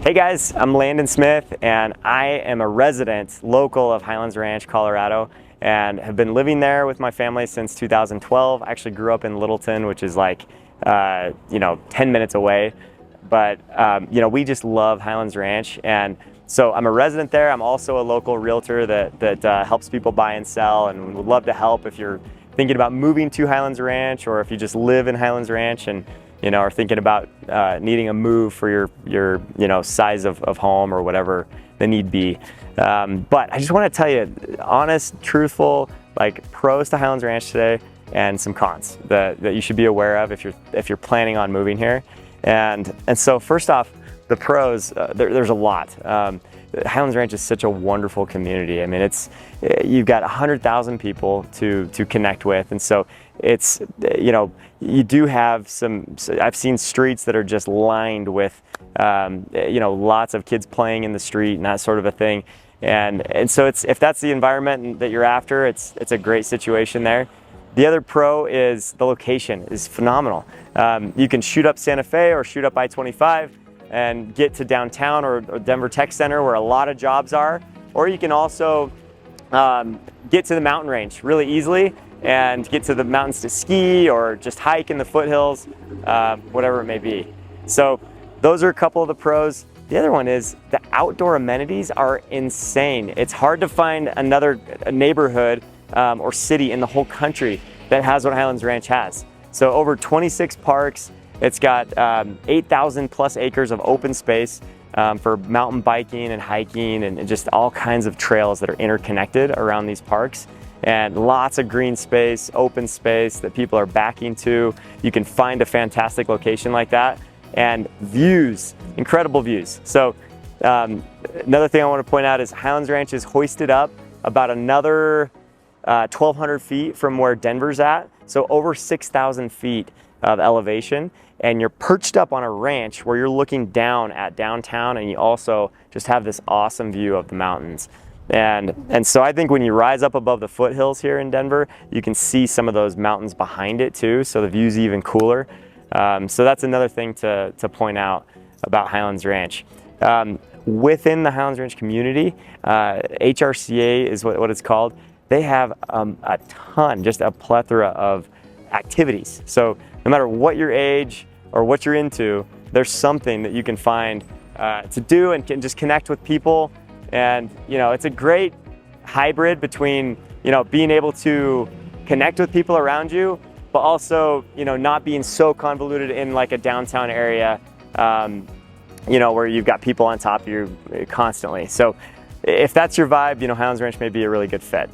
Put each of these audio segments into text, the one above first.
Hey guys, I'm Landon Smith and I am a resident local of Highlands Ranch, Colorado, and have been living there with my family since 2012. I actually grew up in Littleton, which is like 10 minutes away, but we just love Highlands Ranch. And so I'm a resident there. I'm also a local realtor that helps people buy and sell, and would love to help if you're thinking about moving to Highlands Ranch, or if you just live in Highlands Ranch and are thinking about needing a move for your size of home or whatever the need be. But I just want to tell you, honest, truthful, like pros to Highlands Ranch today, and some cons that you should be aware of if you're planning on moving here. And so first off, the pros, there's a lot. Highlands Ranch is such a wonderful community. I mean, you've got 100,000 people to connect with, and so it's you do have I've seen streets that are just lined with lots of kids playing in the street and that sort of a thing, and so if that's the environment that you're after, it's a great situation there. The other pro is the location is phenomenal. You can shoot up Santa Fe or shoot up I-25 and get to downtown or Denver Tech Center, where a lot of jobs are, or you can also get to the mountain range really easily and get to the mountains to ski or just hike in the foothills, whatever it may be. So those are a couple of the pros. The other one is the outdoor amenities are insane. It's hard to find another neighborhood or city in the whole country that has what Highlands Ranch has. So over 26 parks. It's got 8,000 plus acres of open space for mountain biking and hiking, and just all kinds of trails that are interconnected around these parks, and lots of green space, open space that people are backing to. You can find a fantastic location like that, and views, incredible views. So another thing I want to point out is Highlands Ranch is hoisted up about another 1,200 feet from where Denver's at, so over 6,000 feet of elevation, and you're perched up on a ranch where you're looking down at downtown, and you also just have this awesome view of the mountains. And so I think when you rise up above the foothills here in Denver, you can see some of those mountains behind it too, so the view's even cooler. So that's another thing to point out about Highlands Ranch. Within the Highlands Ranch community, HRCA is what it's called. They have a ton, just a plethora of activities. So no matter what your age or what you're into, there's something that you can find to do and can just connect with people. And it's a great hybrid between being able to connect with people around you, but also not being so convoluted in like a downtown area, where you've got people on top of you constantly. So if that's your vibe, Highlands Ranch may be a really good fit.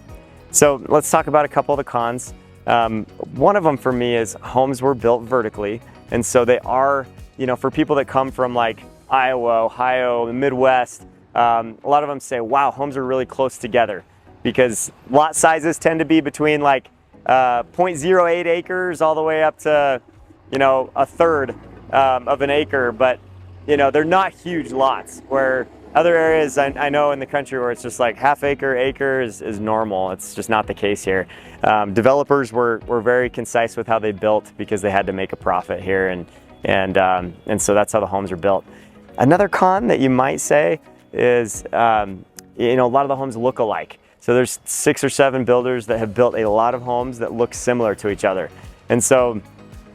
So let's talk about a couple of the cons. One of them for me is homes were built vertically, and so they are, for people that come from like Iowa, Ohio, the Midwest, a lot of them say, wow, homes are really close together, because lot sizes tend to be between like 0.08 acres all the way up to a third of an acre, but they're not huge lots, where other areas I know in the country where it's just like half acre is normal. It's just not the case here. Developers were very concise with how they built, because they had to make a profit here, and so that's how the homes are built. Another con that you might say is a lot of the homes look alike. So there's 6 or 7 builders that have built a lot of homes that look similar to each other, and so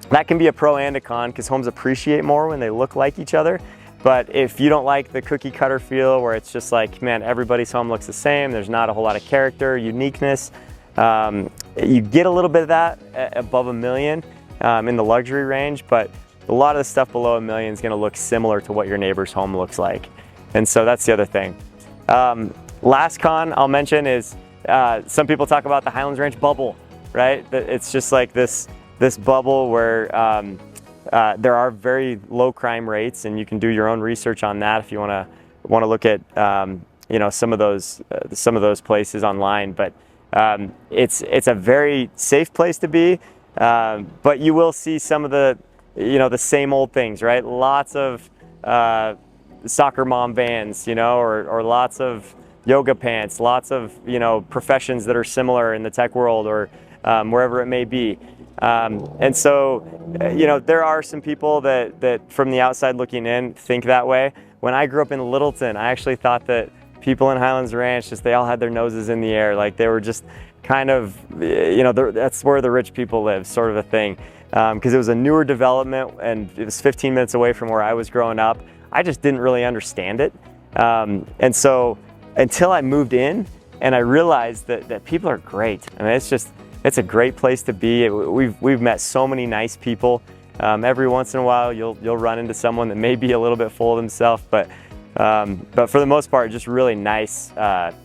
that can be a pro and a con, because homes appreciate more when they look like each other. But if you don't like the cookie cutter feel, where it's just like, man, everybody's home looks the same, there's not a whole lot of character, uniqueness, you get a little bit of that above $1 million in the luxury range, but a lot of the stuff below $1 million is going to look similar to what your neighbor's home looks like. And so that's the other thing. Last con I'll mention is some people talk about the Highlands Ranch bubble, right? It's just like this bubble where there are very low crime rates, and you can do your own research on that if you want to look at some of those places online. But it's a very safe place to be, but you will see some of the same old things, right? Lots of soccer mom vans, or lots of yoga pants, lots of professions that are similar in the tech world, or wherever it may be. And so, there are some people that from the outside looking in think that way, when I grew up in Littleton, I actually thought that people in Highlands Ranch, they all had their noses in the air. Like they were just kind of, that's where the rich people live, sort of a thing. Because it was a newer development and it was 15 minutes away from where I was growing up. I just didn't really understand it. And so until I moved in and I realized that people are great. I mean, it's a great place to be. We've met so many nice people. Every once in a while, you'll run into someone that may be a little bit full of themselves, but for the most part, just really nice,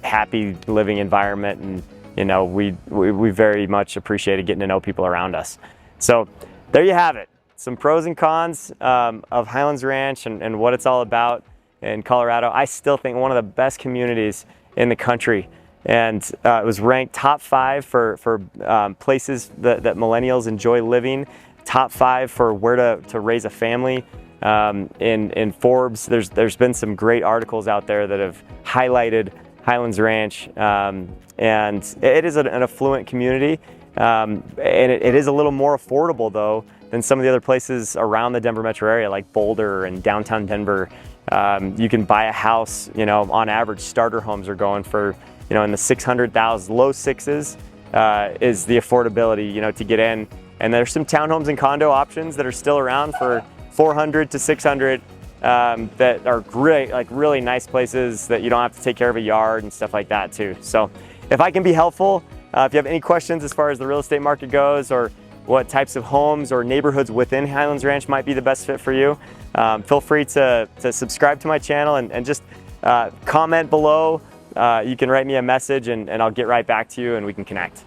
happy living environment, and we very much appreciated getting to know people around us. So there you have it. Some pros and cons of Highlands Ranch and what it's all about in Colorado. I still think one of the best communities in the country, and it was ranked top 5 for places that millennials enjoy living. Top 5 for where to raise a family in Forbes. There's been some great articles out there that have highlighted Highlands Ranch, and it is an affluent community, and it is a little more affordable though than some of the other places around the Denver metro area, like Boulder and downtown Denver. You can buy a house, on average starter homes are going for, in the 600,000, low sixes is the affordability, to get in. And there's some townhomes and condo options that are still around for 400 to 600 that are great, like really nice places that you don't have to take care of a yard and stuff like that too. So if I can be helpful, if you have any questions as far as the real estate market goes, or what types of homes or neighborhoods within Highlands Ranch might be the best fit for you, feel free to subscribe to my channel and just comment below. You can write me a message and I'll get right back to you and we can connect.